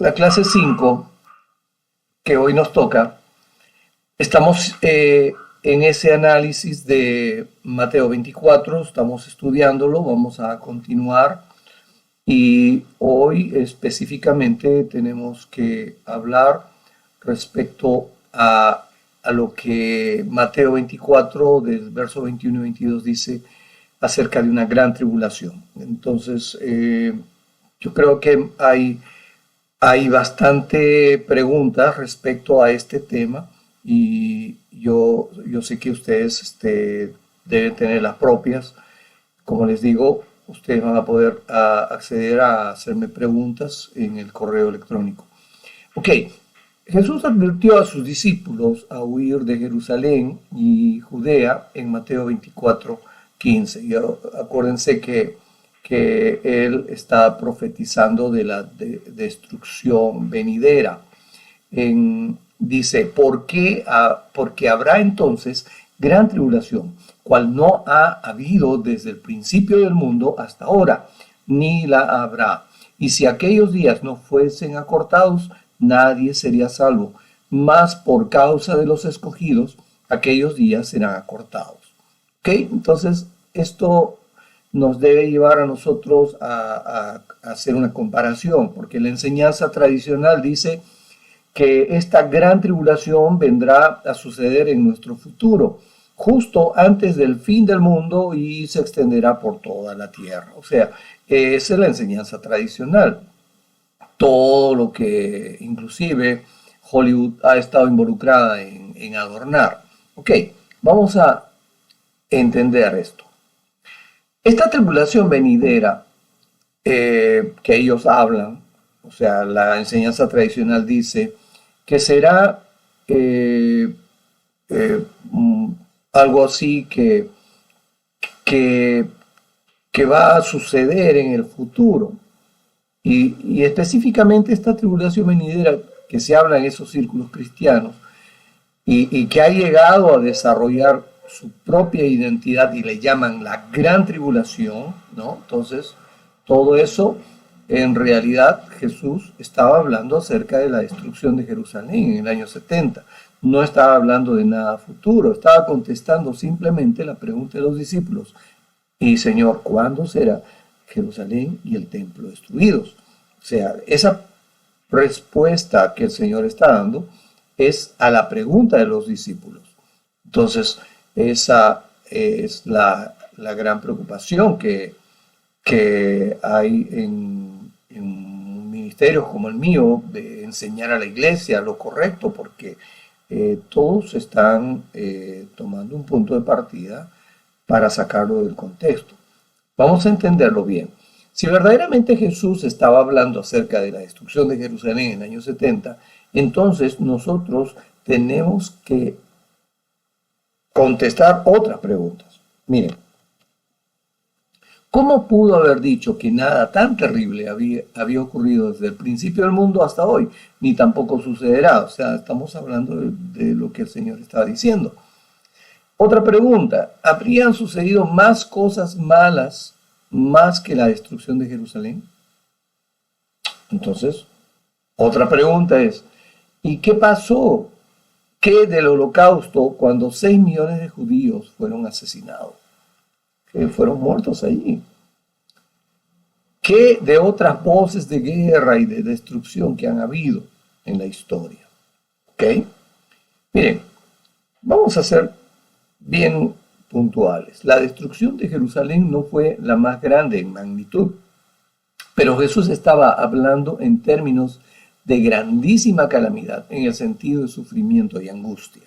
la clase 5 que hoy nos toca, estamos en ese análisis de Mateo 24, estamos estudiándolo, vamos a continuar y hoy específicamente tenemos que hablar respecto a lo que Mateo 24 del verso 21 y 22 dice acerca de una gran tribulación. Entonces, yo creo que hay bastante preguntas respecto a este tema y yo sé que ustedes deben tener las propias. Como les digo, ustedes van a poder acceder a hacerme preguntas en el correo electrónico. Ok, Jesús advirtió a sus discípulos a huir de Jerusalén y Judea en Mateo 24:15. Y acuérdense que él está profetizando de la destrucción venidera. Dice, porque habrá entonces gran tribulación, cual no ha habido desde el principio del mundo hasta ahora, ni la habrá. Y si aquellos días no fuesen acortados, nadie sería salvo, mas por causa de los escogidos, aquellos días serán acortados. ¿Ok? Entonces, esto nos debe llevar a nosotros a hacer una comparación, porque la enseñanza tradicional dice que esta gran tribulación vendrá a suceder en nuestro futuro, justo antes del fin del mundo y se extenderá por toda la tierra. O sea, esa es la enseñanza tradicional. Todo lo que inclusive Hollywood ha estado involucrada en adornar. Ok, vamos a entender esto. Esta tribulación venidera que ellos hablan, o sea, la enseñanza tradicional dice que será algo así que va a suceder en el futuro. Y específicamente esta tribulación venidera que se habla en esos círculos cristianos y que ha llegado a desarrollar su propia identidad y le llaman la gran tribulación, ¿no? Entonces, todo eso, en realidad, Jesús estaba hablando acerca de la destrucción de Jerusalén en el año 70. No estaba hablando de nada futuro, estaba contestando simplemente la pregunta de los discípulos. Y Señor, ¿cuándo será Jerusalén y el templo destruidos? O sea, esa respuesta que el Señor está dando es a la pregunta de los discípulos. Entonces, esa es la gran preocupación que hay en ministerios como el mío, de enseñar a la iglesia lo correcto, porque todos están tomando un punto de partida para sacarlo del contexto. Vamos a entenderlo bien. Si verdaderamente Jesús estaba hablando acerca de la destrucción de Jerusalén en el año 70, entonces nosotros tenemos que contestar otras preguntas. Miren, ¿cómo pudo haber dicho que nada tan terrible había ocurrido desde el principio del mundo hasta hoy? Ni tampoco sucederá. O sea, estamos hablando de lo que el Señor estaba diciendo. Otra pregunta, ¿habrían sucedido más cosas malas más que la destrucción de Jerusalén? Entonces, otra pregunta es, ¿y qué pasó? ¿Qué del holocausto cuando 6 millones de judíos fueron asesinados? Que fueron muertos allí. ¿Qué de otras voces de guerra y de destrucción que han habido en la historia? ¿Ok? Miren, vamos a ser bien puntuales. La destrucción de Jerusalén no fue la más grande en magnitud, pero Jesús estaba hablando en términos de grandísima calamidad, en el sentido de sufrimiento y angustia.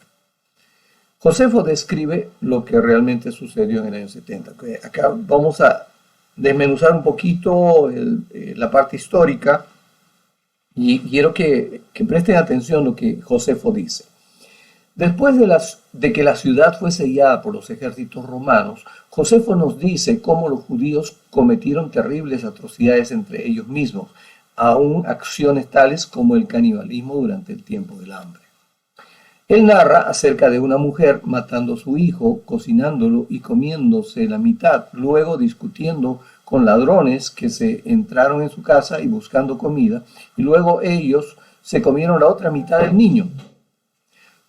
Josefo describe lo que realmente sucedió en el año 70. Acá vamos a desmenuzar un poquito la parte histórica y quiero que presten atención a lo que Josefo dice. Después de que la ciudad fue sellada por los ejércitos romanos, Josefo nos dice cómo los judíos cometieron terribles atrocidades entre ellos mismos, aún acciones tales como el canibalismo durante el tiempo del hambre. Él narra acerca de una mujer matando a su hijo, cocinándolo y comiéndose la mitad, luego discutiendo con ladrones que se entraron en su casa y buscando comida, y luego ellos se comieron la otra mitad del niño.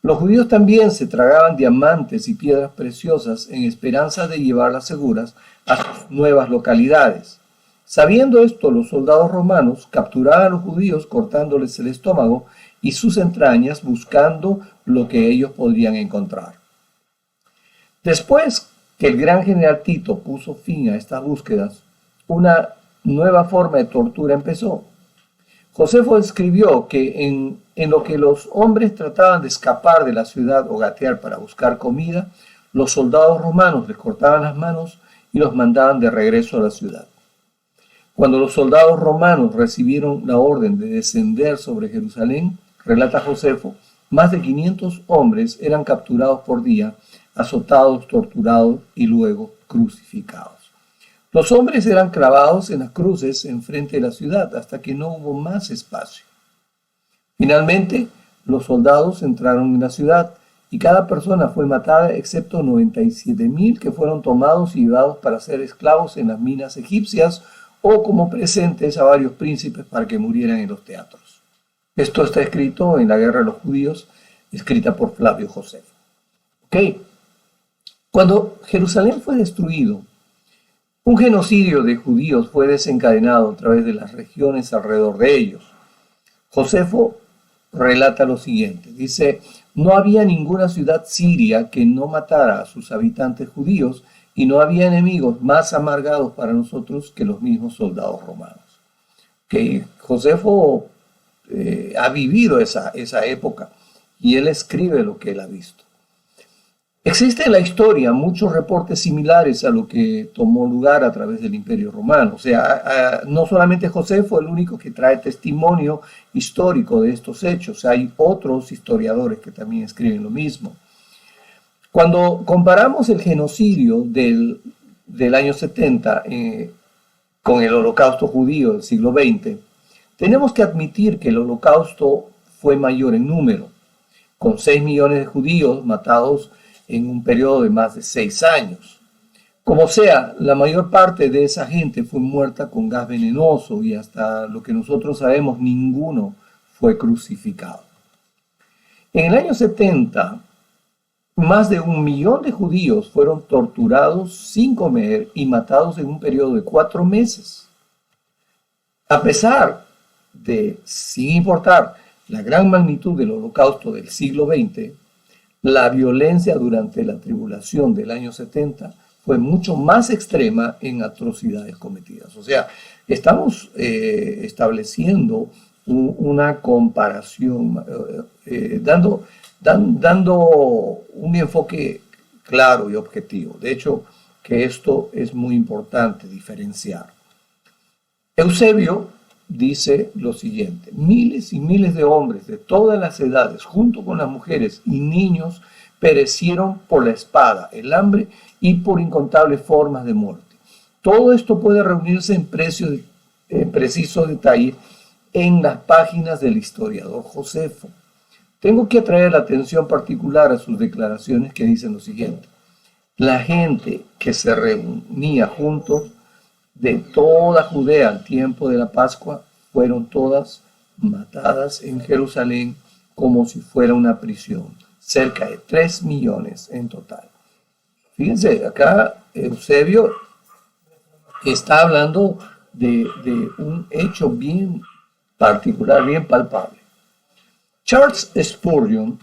Los judíos también se tragaban diamantes y piedras preciosas en esperanza de llevarlas seguras a sus nuevas localidades. Sabiendo esto, los soldados romanos capturaban a los judíos cortándoles el estómago y sus entrañas buscando lo que ellos podrían encontrar. Después que el gran general Tito puso fin a estas búsquedas, una nueva forma de tortura empezó. Josefo escribió que en lo que los hombres trataban de escapar de la ciudad o gatear para buscar comida, los soldados romanos les cortaban las manos y los mandaban de regreso a la ciudad. Cuando los soldados romanos recibieron la orden de descender sobre Jerusalén, relata Josefo, más de 500 hombres eran capturados por día, azotados, torturados y luego crucificados. Los hombres eran clavados en las cruces enfrente de la ciudad hasta que no hubo más espacio. Finalmente, los soldados entraron en la ciudad y cada persona fue matada excepto 97,000 que fueron tomados y llevados para ser esclavos en las minas egipcias o como presentes a varios príncipes para que murieran en los teatros. Esto está escrito en la Guerra de los Judíos, escrita por Flavio Josefo. Cuando Jerusalén fue destruido, un genocidio de judíos fue desencadenado a través de las regiones alrededor de ellos. Josefo relata lo siguiente, dice, no había ninguna ciudad siria que no matara a sus habitantes judíos y no había enemigos más amargados para nosotros que los mismos soldados romanos. Josefo ha vivido esa época y él escribe lo que él ha visto. Existen en la historia muchos reportes similares a lo que tomó lugar a través del Imperio Romano. O sea, no solamente Josefo fue el único que trae testimonio histórico de estos hechos. Hay otros historiadores que también escriben lo mismo. Cuando comparamos el genocidio del año 70 con el holocausto judío del siglo XX, tenemos que admitir que el holocausto fue mayor en número, con 6 millones de judíos matados en un periodo de más de 6 años. Como sea, la mayor parte de esa gente fue muerta con gas venenoso y hasta lo que nosotros sabemos, ninguno fue crucificado. En el año 70, más de 1 millón de judíos fueron torturados sin comer y matados en un periodo de 4 meses. A pesar de, sin importar la gran magnitud del holocausto del siglo XX, la violencia durante la tribulación del año 70 fue mucho más extrema en atrocidades cometidas. O sea, estamos estableciendo una comparación, dando un enfoque claro y objetivo. De hecho, que esto es muy importante diferenciar. Eusebio dice lo siguiente, miles y miles de hombres de todas las edades, junto con las mujeres y niños, perecieron por la espada, el hambre y por incontables formas de muerte. Todo esto puede reunirse en preciso detalle en las páginas del historiador Josefo. Tengo que atraer la atención particular a sus declaraciones que dicen lo siguiente. La gente que se reunía juntos de toda Judea al tiempo de la Pascua fueron todas matadas en Jerusalén como si fuera una prisión, cerca de 3 millones en total. Fíjense, acá Eusebio está hablando de un hecho bien particular, bien palpable. Charles Spurgeon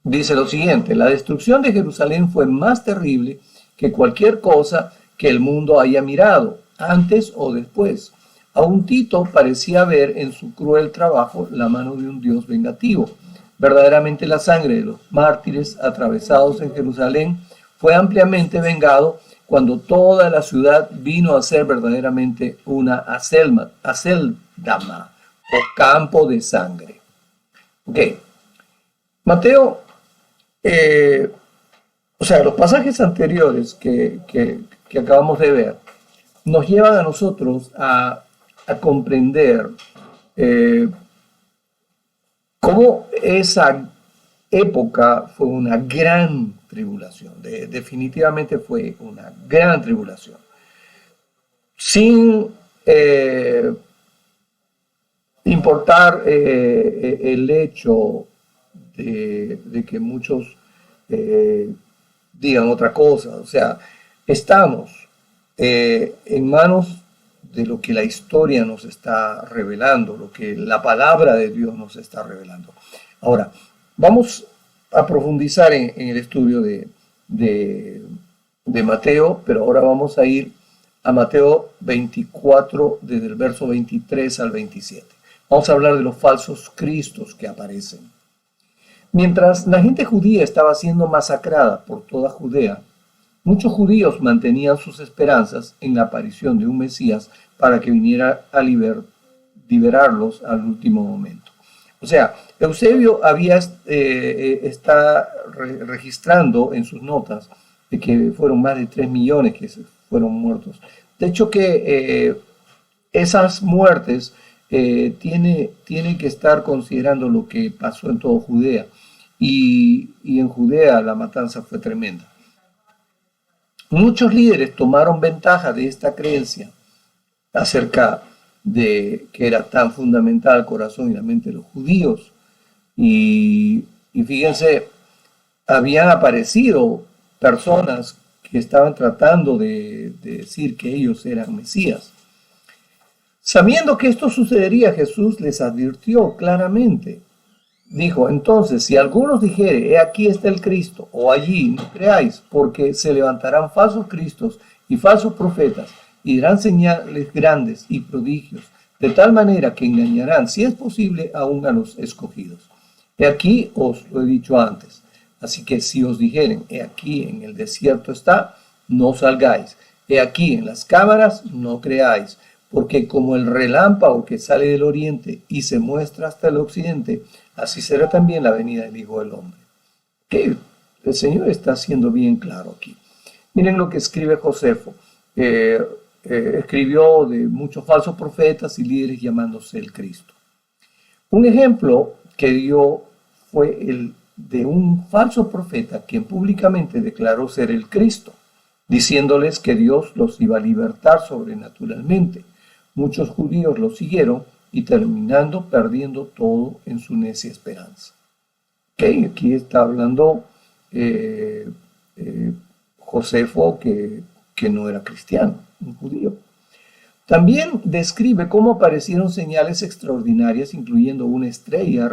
dice lo siguiente, la destrucción de Jerusalén fue más terrible que cualquier cosa que el mundo haya mirado, antes o después. Aún Tito parecía ver en su cruel trabajo la mano de un Dios vengativo. Verdaderamente la sangre de los mártires atravesados en Jerusalén fue ampliamente vengado cuando toda la ciudad vino a ser verdaderamente una aceldama o campo de sangre. Mateo, los pasajes anteriores que acabamos de ver nos llevan a nosotros a comprender cómo esa época fue una gran tribulación. Definitivamente fue una gran tribulación. sin importar el hecho de que muchos digan otra cosa. O sea, estamos en manos de lo que la historia nos está revelando, lo que la palabra de Dios nos está revelando. Ahora, vamos a profundizar en el estudio de Mateo, pero ahora vamos a ir a Mateo 24, desde el verso 23 al 27. Vamos a hablar de los falsos cristos que aparecen. Mientras la gente judía estaba siendo masacrada por toda Judea, muchos judíos mantenían sus esperanzas en la aparición de un Mesías para que viniera a liberarlos al último momento. O sea, Eusebio está registrando en sus notas de que fueron más de 3 millones que fueron muertos. De hecho que esas muertes tiene que estar considerando lo que pasó en toda Judea. Y en Judea la matanza fue tremenda. Muchos líderes tomaron ventaja de esta creencia acerca de que era tan fundamental el corazón y la mente de los judíos. Y fíjense, habían aparecido personas que estaban tratando de decir que ellos eran Mesías. Sabiendo que esto sucedería, Jesús les advirtió claramente. Dijo, entonces, si algunos dijere, he aquí está el Cristo, o allí, no creáis, porque se levantarán falsos cristos y falsos profetas, y dirán señales grandes y prodigios, de tal manera que engañarán, si es posible, aún a los escogidos. He aquí os lo he dicho antes. Así que si os dijeren, he aquí en el desierto está, no salgáis. He aquí en las cámaras, no creáis. Porque como el relámpago que sale del oriente y se muestra hasta el occidente, así será también la venida del Hijo del Hombre. Que el Señor está siendo bien claro aquí. Miren lo que escribe Josefo. Escribió de muchos falsos profetas y líderes llamándose el Cristo. Un ejemplo que dio fue el de un falso profeta quien públicamente declaró ser el Cristo, diciéndoles que Dios los iba a libertar sobrenaturalmente. Muchos judíos lo siguieron y terminando perdiendo todo en su necia esperanza. Okay, aquí está hablando Josefo que no era cristiano, un judío. También describe cómo aparecieron señales extraordinarias, incluyendo una estrella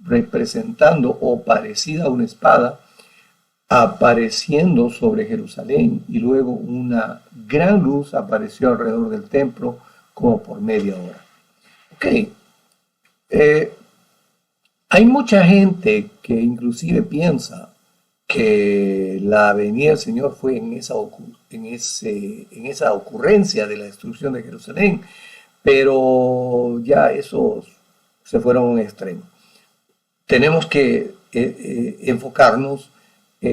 representando o parecida a una espada, apareciendo sobre Jerusalén, y luego una gran luz apareció alrededor del templo como por media hora. Ok, hay mucha gente que inclusive piensa que la venida del Señor fue en esa ocurrencia de la destrucción de Jerusalén, pero ya esos se fueron a un extremo. Tenemos que enfocarnos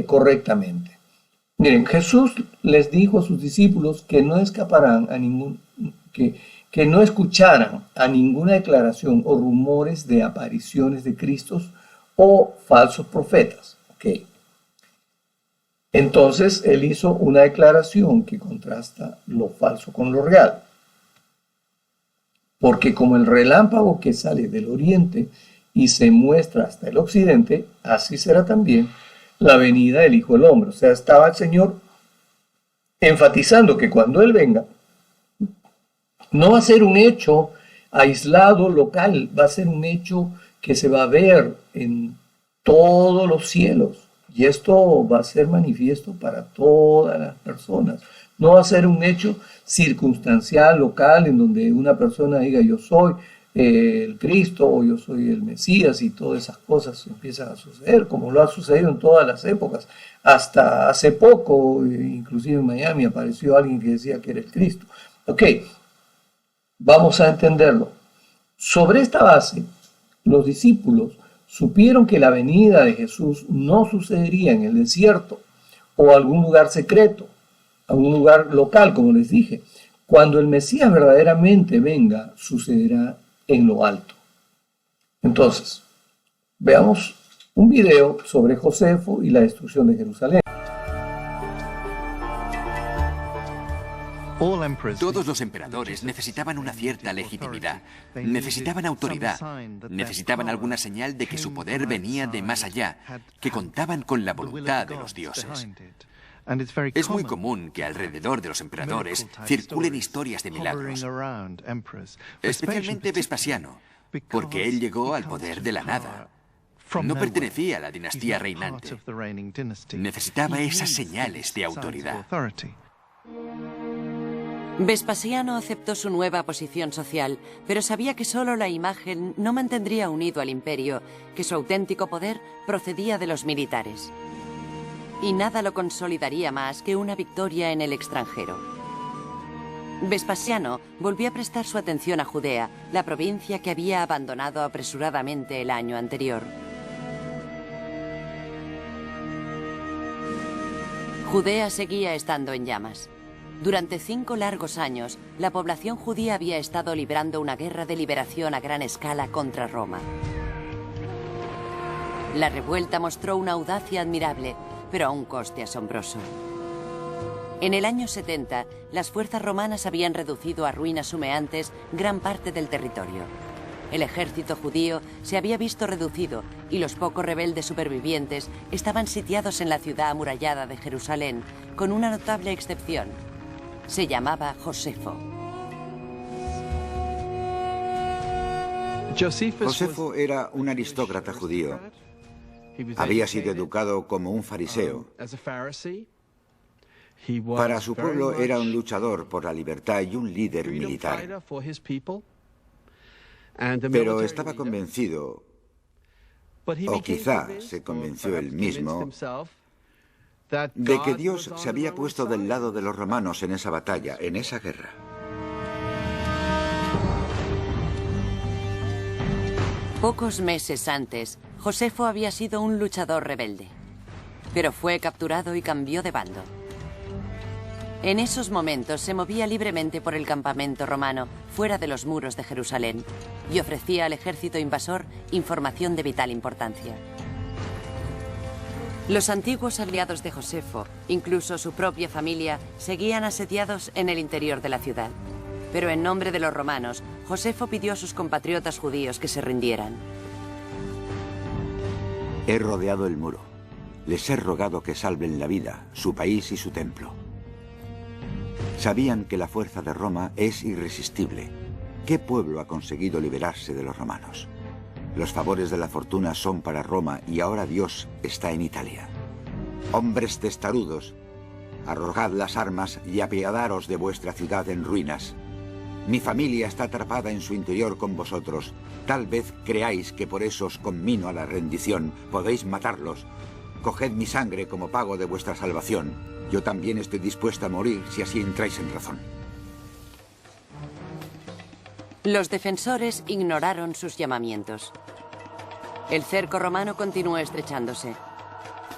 correctamente. Miren, Jesús les dijo a sus discípulos que no escaparán a que no escucharan a ninguna declaración o rumores de apariciones de Cristos o falsos profetas. Okay. Entonces, él hizo una declaración que contrasta lo falso con lo real. Porque como el relámpago que sale del oriente y se muestra hasta el occidente, así será también la venida del Hijo del Hombre. O sea, estaba el Señor enfatizando que cuando Él venga, no va a ser un hecho aislado, local, va a ser un hecho que se va a ver en todos los cielos. Y esto va a ser manifiesto para todas las personas. No va a ser un hecho circunstancial, local, en donde una persona diga yo soy el Cristo o yo soy el Mesías y todas esas cosas empiezan a suceder, como lo ha sucedido en todas las épocas. Hasta hace poco, inclusive en Miami, apareció alguien que decía que era el Cristo. Ok, vamos a entenderlo. Sobre esta base, los discípulos supieron que la venida de Jesús no sucedería en el desierto o algún lugar secreto, algún lugar local, como les dije. Cuando el Mesías verdaderamente venga, sucederá en lo alto. Entonces, veamos un video sobre Josefo y la destrucción de Jerusalén. Todos los emperadores necesitaban una cierta legitimidad, necesitaban autoridad, necesitaban alguna señal de que su poder venía de más allá, que contaban con la voluntad de los dioses. Es muy común que alrededor de los emperadores circulen historias de milagros, especialmente Vespasiano, porque él llegó al poder de la nada. No pertenecía a la dinastía reinante. Necesitaba esas señales de autoridad. Vespasiano aceptó su nueva posición social, pero sabía que solo la imagen no mantendría unido al imperio, que su auténtico poder procedía de los militares. Y nada lo consolidaría más que una victoria en el extranjero. Vespasiano volvió a prestar su atención a Judea, la provincia que había abandonado apresuradamente el año anterior. Judea seguía estando en llamas. Durante 5 largos años, la población judía había estado librando una guerra de liberación a gran escala contra Roma. La revuelta mostró una audacia admirable, pero a un coste asombroso. En el año 70, las fuerzas romanas habían reducido a ruinas humeantes gran parte del territorio. El ejército judío se había visto reducido y los pocos rebeldes supervivientes estaban sitiados en la ciudad amurallada de Jerusalén, con una notable excepción. Se llamaba Josefo. Josefo era un aristócrata judío. Había sido educado como un fariseo. Para su pueblo era un luchador por la libertad y un líder militar. Pero estaba convencido, o quizá se convenció él mismo, de que Dios se había puesto del lado de los romanos en esa batalla, en esa guerra. Pocos meses antes, Josefo había sido un luchador rebelde, pero fue capturado y cambió de bando. En esos momentos se movía libremente por el campamento romano, fuera de los muros de Jerusalén, y ofrecía al ejército invasor información de vital importancia. Los antiguos aliados de Josefo, incluso su propia familia, seguían asediados en el interior de la ciudad. Pero en nombre de los romanos, Josefo pidió a sus compatriotas judíos que se rindieran. He rodeado el muro. Les he rogado que salven la vida, su país y su templo. Sabían que la fuerza de Roma es irresistible. ¿Qué pueblo ha conseguido liberarse de los romanos? Los favores de la fortuna son para Roma y ahora Dios está en Italia. Hombres testarudos, arrojad las armas y apiadaros de vuestra ciudad en ruinas. Mi familia está atrapada en su interior con vosotros. Tal vez creáis que por eso os conmino a la rendición. Podéis matarlos. Coged mi sangre como pago de vuestra salvación. Yo también estoy dispuesta a morir si así entráis en razón. Los defensores ignoraron sus llamamientos. El cerco romano continuó estrechándose.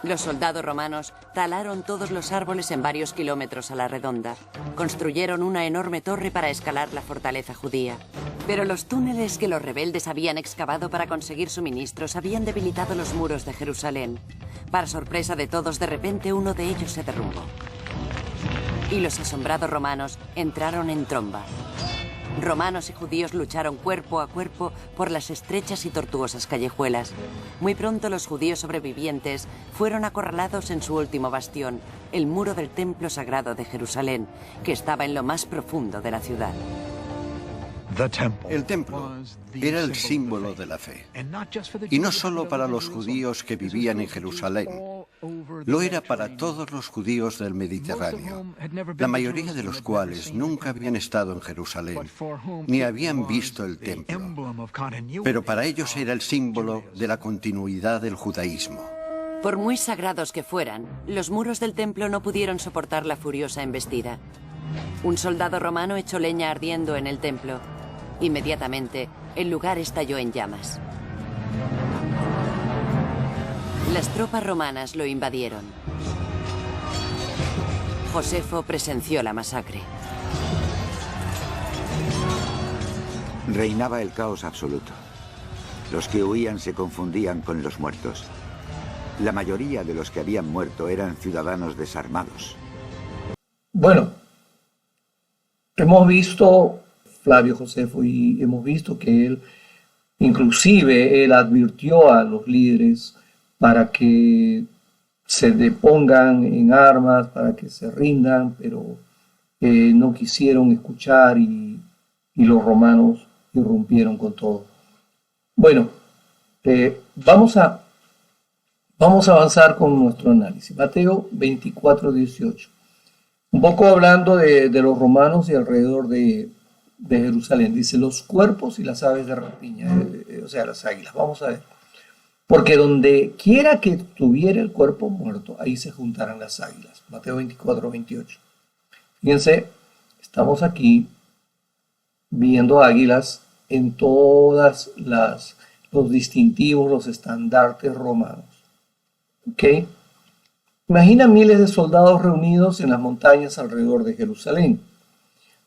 Los soldados romanos talaron todos los árboles en varios kilómetros a la redonda. Construyeron una enorme torre para escalar la fortaleza judía. Pero los túneles que los rebeldes habían excavado para conseguir suministros habían debilitado los muros de Jerusalén. Para sorpresa de todos, de repente uno de ellos se derrumbó. Y los asombrados romanos entraron en tromba. Romanos y judíos lucharon cuerpo a cuerpo por las estrechas y tortuosas callejuelas. Muy pronto los judíos sobrevivientes fueron acorralados en su último bastión, el muro del templo sagrado de Jerusalén, que estaba en lo más profundo de la ciudad. El templo era el símbolo de la fe, y no solo para los judíos que vivían en Jerusalén, lo era para todos los judíos del Mediterráneo, la mayoría de los cuales nunca habían estado en Jerusalén, ni habían visto el templo, pero para ellos era el símbolo de la continuidad del judaísmo. Por muy sagrados que fueran, los muros del templo no pudieron soportar la furiosa embestida. Un soldado romano echó leña ardiendo en el templo. Inmediatamente, el lugar estalló en llamas. Las tropas romanas lo invadieron. Josefo presenció la masacre. Reinaba el caos absoluto. Los que huían se confundían con los muertos. La mayoría de los que habían muerto eran ciudadanos desarmados. Bueno, Hemos visto, Flavio Josefo, y hemos visto que él advirtió a los líderes para que se depongan en armas, para que se rindan, pero no quisieron escuchar y los romanos irrumpieron con todo. Bueno, vamos a avanzar con nuestro análisis. Mateo 24, 18. Un poco hablando de los romanos y alrededor de Jerusalén. Dice, los cuerpos y las aves de rapiña, o sea, las águilas. Vamos a ver. Porque donde quiera que estuviera el cuerpo muerto, ahí se juntarán las águilas. Mateo 24, 28. Fíjense, estamos aquí viendo águilas en todas los distintivos, los estandartes romanos. ¿Ok? Imagina miles de soldados reunidos en las montañas alrededor de Jerusalén.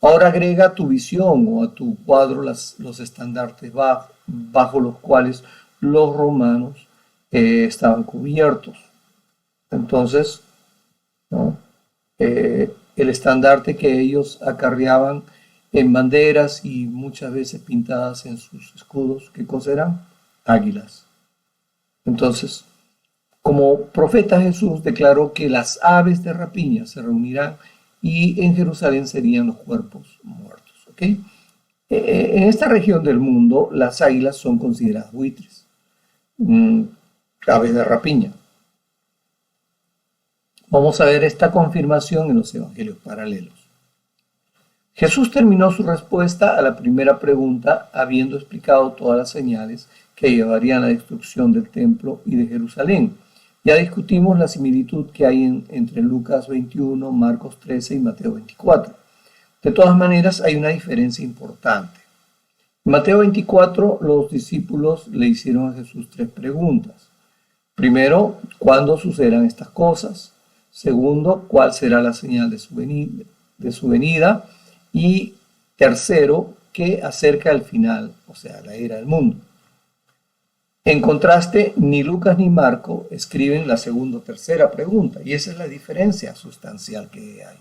Ahora agrega a tu visión o a tu cuadro los estandartes bajo los cuales los romanos estaban cubiertos. Entonces, ¿no? El estandarte que ellos acarreaban en banderas y muchas veces pintadas en sus escudos, ¿qué cosa eran? Águilas. Entonces, como profeta Jesús declaró que las aves de rapiña se reunirán y en Jerusalén serían los cuerpos muertos. ¿Okay? En esta región del mundo, las águilas son consideradas buitres, aves de rapiña. Vamos a ver esta confirmación en los evangelios paralelos. Jesús terminó su respuesta a la primera pregunta habiendo explicado todas las señales que llevarían a la destrucción del templo y de Jerusalén. Ya discutimos la similitud que hay entre Lucas 21, Marcos 13 y Mateo 24. De todas maneras, hay una diferencia importante. En Mateo 24, los discípulos le hicieron a Jesús 3 preguntas. Primero, ¿cuándo sucederán estas cosas? Segundo, ¿cuál será la señal de su venida? Y tercero, ¿qué acerca del final, o sea, la era del mundo? En contraste, ni Lucas ni Marco escriben la segunda o tercera pregunta, y esa es la diferencia sustancial que hay.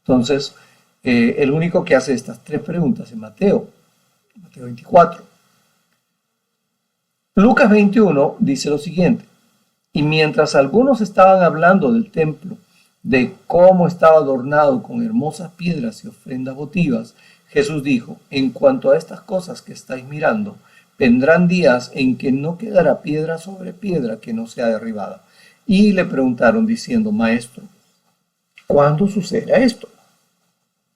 Entonces, el único que hace estas 3 preguntas es Mateo 24. Lucas 21 dice lo siguiente, y mientras algunos estaban hablando del templo, de cómo estaba adornado con hermosas piedras y ofrendas votivas, Jesús dijo, en cuanto a estas cosas que estáis mirando, vendrán días en que no quedará piedra sobre piedra que no sea derribada. Y le preguntaron diciendo, Maestro, ¿cuándo sucederá esto?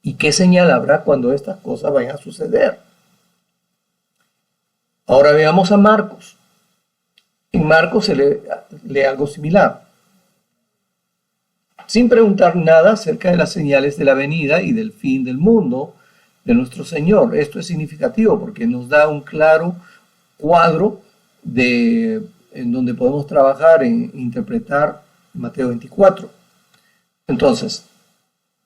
¿Y qué señal habrá cuando estas cosas vayan a suceder? Ahora veamos a Marcos. En Marcos se lee algo similar. Sin preguntar nada acerca de las señales de la venida y del fin del mundo de nuestro Señor. Esto es significativo porque nos da un claro cuadro en donde podemos trabajar en interpretar Mateo 24. Entonces,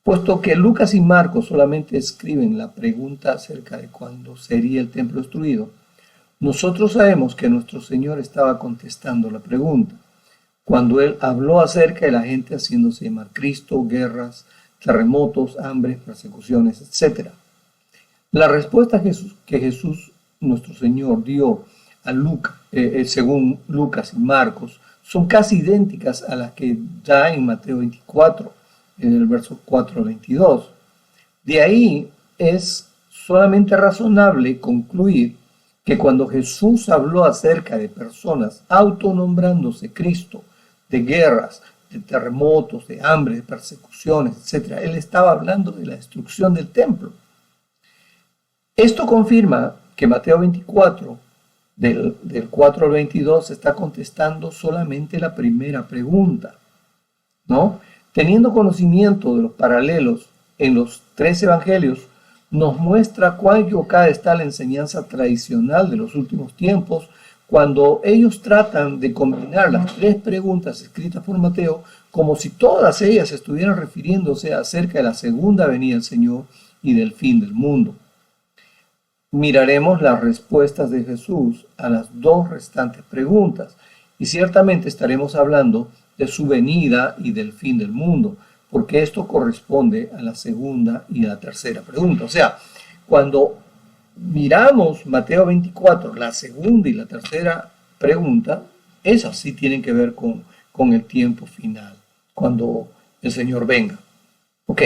puesto que Lucas y Marcos solamente escriben la pregunta acerca de cuándo sería el templo destruido, nosotros sabemos que nuestro Señor estaba contestando la pregunta cuando Él habló acerca de la gente haciéndose llamar Cristo, guerras, terremotos, hambres, persecuciones, etc. La respuesta que Jesús, nuestro Señor, dio a según Lucas y Marcos son casi idénticas a las que da en Mateo 24, en el verso 4 al 22. De ahí es solamente razonable concluir que cuando Jesús habló acerca de personas autonombrándose Cristo, de guerras, de terremotos, de hambre, de persecuciones, etc., Él estaba hablando de la destrucción del templo. Esto confirma que Mateo 24, del 4 al 22, está contestando solamente la primera pregunta, ¿no? Teniendo conocimiento de los paralelos en los 3 evangelios, nos muestra cuán equivocada está la enseñanza tradicional de los últimos tiempos cuando ellos tratan de combinar las 3 preguntas escritas por Mateo como si todas ellas estuvieran refiriéndose acerca de la segunda venida del Señor y del fin del mundo. Miraremos las respuestas de Jesús a las 2 restantes preguntas y ciertamente estaremos hablando de su venida y del fin del mundo, porque esto corresponde a la segunda y a la tercera pregunta. O sea, cuando miramos Mateo 24, la segunda y la tercera pregunta, esas sí tienen que ver con el tiempo final, cuando el Señor venga. Ok.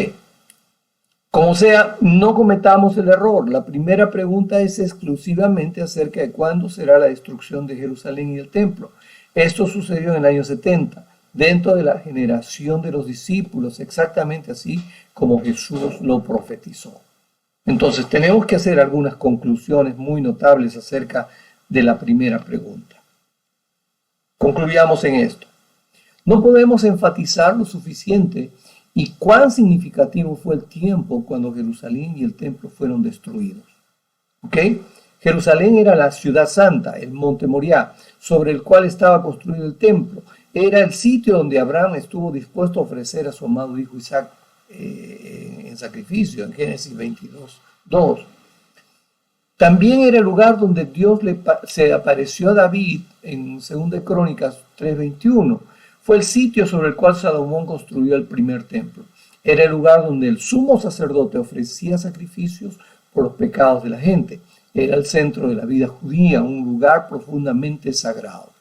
Como sea, no cometamos el error. La primera pregunta es exclusivamente acerca de cuándo será la destrucción de Jerusalén y el templo. Esto sucedió en el año 70, dentro de la generación de los discípulos, exactamente así como Jesús lo profetizó. Entonces, tenemos que hacer algunas conclusiones muy notables acerca de la primera pregunta. Concluyamos en esto. No podemos enfatizar lo suficiente y cuán significativo fue el tiempo cuando Jerusalén y el templo fueron destruidos. ¿Ok? Jerusalén era la ciudad santa, el monte Moriah, sobre el cual estaba construido el templo. Era el sitio donde Abraham estuvo dispuesto a ofrecer a su amado hijo Isaac en sacrificio, en Génesis 22:2. También era el lugar donde Dios se apareció a David en 2 Crónicas 3:21. Fue el sitio sobre el cual Salomón construyó el primer templo. Era el lugar donde el sumo sacerdote ofrecía sacrificios por los pecados de la gente. Era el centro de la vida judía, un lugar profundamente sagrado.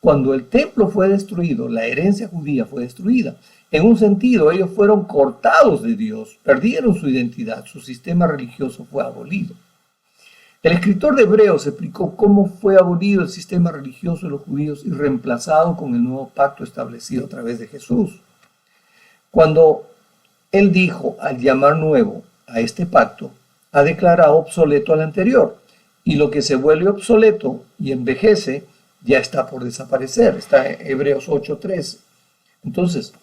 Cuando el templo fue destruido, la herencia judía fue destruida. En un sentido, ellos fueron cortados de Dios, perdieron su identidad, su sistema religioso fue abolido. El escritor de Hebreos explicó cómo fue abolido el sistema religioso de los judíos y reemplazado con el nuevo pacto establecido a través de Jesús. Cuando él dijo, al llamar nuevo a este pacto, ha declarado obsoleto al anterior, y lo que se vuelve obsoleto y envejece ya está por desaparecer. Está en Hebreos 8:13. Entonces,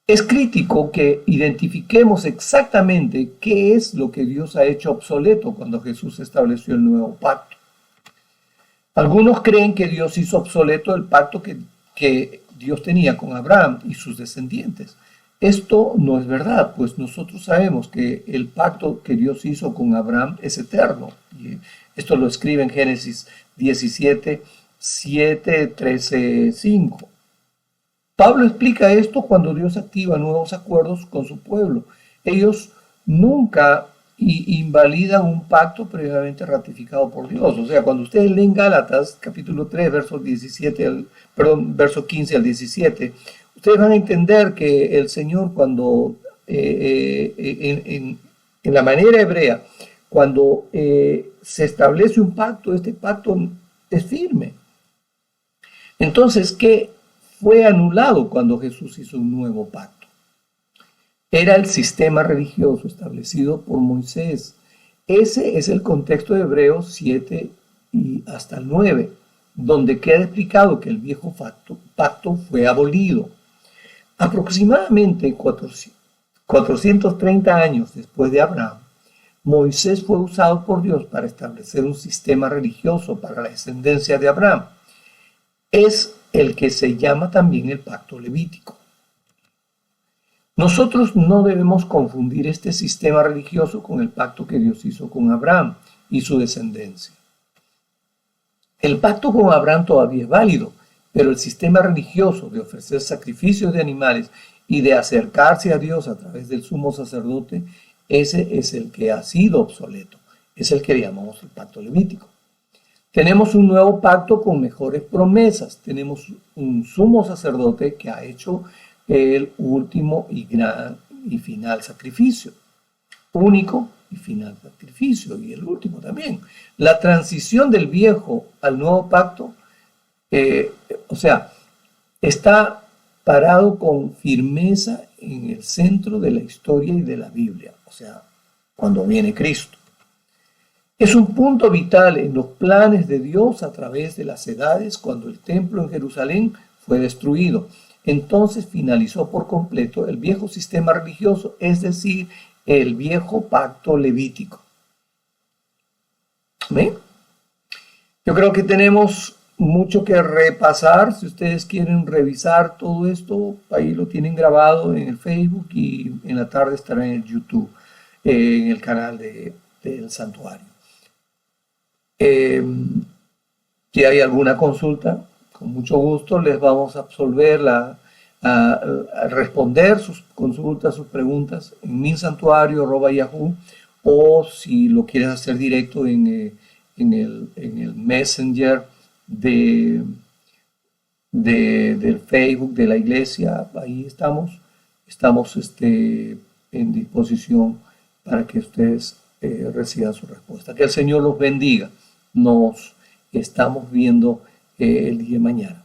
es crítico que identifiquemos exactamente qué es lo que Dios ha hecho obsoleto cuando Jesús estableció el nuevo pacto. Algunos creen que Dios hizo obsoleto el pacto que Dios tenía con Abraham y sus descendientes. Esto no es verdad, pues nosotros sabemos que el pacto que Dios hizo con Abraham es eterno. Y esto lo escribe en Génesis 17:7, 13:5. Pablo explica esto cuando Dios activa nuevos acuerdos con su pueblo. Ellos nunca invalidan un pacto previamente ratificado por Dios. O sea, cuando ustedes leen Gálatas, capítulo 3, verso 15 al 17, ustedes van a entender que el Señor cuando, en la manera hebrea, cuando se establece un pacto, este pacto es firme. Entonces, ¿qué fue anulado cuando Jesús hizo un nuevo pacto? Era el sistema religioso establecido por Moisés. Ese es el contexto de Hebreos 7 y hasta el 9, donde queda explicado que el viejo pacto fue abolido. Aproximadamente 430 años después de Abraham, Moisés fue usado por Dios para establecer un sistema religioso para la descendencia de Abraham. Es el que se llama también el pacto levítico. Nosotros no debemos confundir este sistema religioso con el pacto que Dios hizo con Abraham y su descendencia. El pacto con Abraham todavía es válido, pero el sistema religioso de ofrecer sacrificios de animales y de acercarse a Dios a través del sumo sacerdote, ese es el que ha sido obsoleto. Es el que llamamos el pacto levítico. Tenemos un nuevo pacto con mejores promesas. Tenemos un sumo sacerdote que ha hecho el último y gran y final sacrificio. Único y final sacrificio. Y el último también. La transición del viejo al nuevo pacto, está parado con firmeza en el centro de la historia y de la Biblia. O sea, cuando viene Cristo. Es un punto vital en los planes de Dios a través de las edades cuando el templo en Jerusalén fue destruido. Entonces finalizó por completo el viejo sistema religioso, es decir, el viejo pacto levítico. ¿Ven? Yo creo que tenemos mucho que repasar. Si ustedes quieren revisar todo esto, ahí lo tienen grabado en el Facebook y en la tarde estará en el YouTube, en el canal del santuario. Si hay alguna consulta, con mucho gusto les vamos a absolver a responder sus consultas, sus preguntas en minsantuario@yahoo, o si lo quieres hacer directo en el Messenger del Facebook de la iglesia. Ahí estamos en disposición para que ustedes reciban su respuesta. Que el Señor los bendiga. Nos estamos viendo el día de mañana.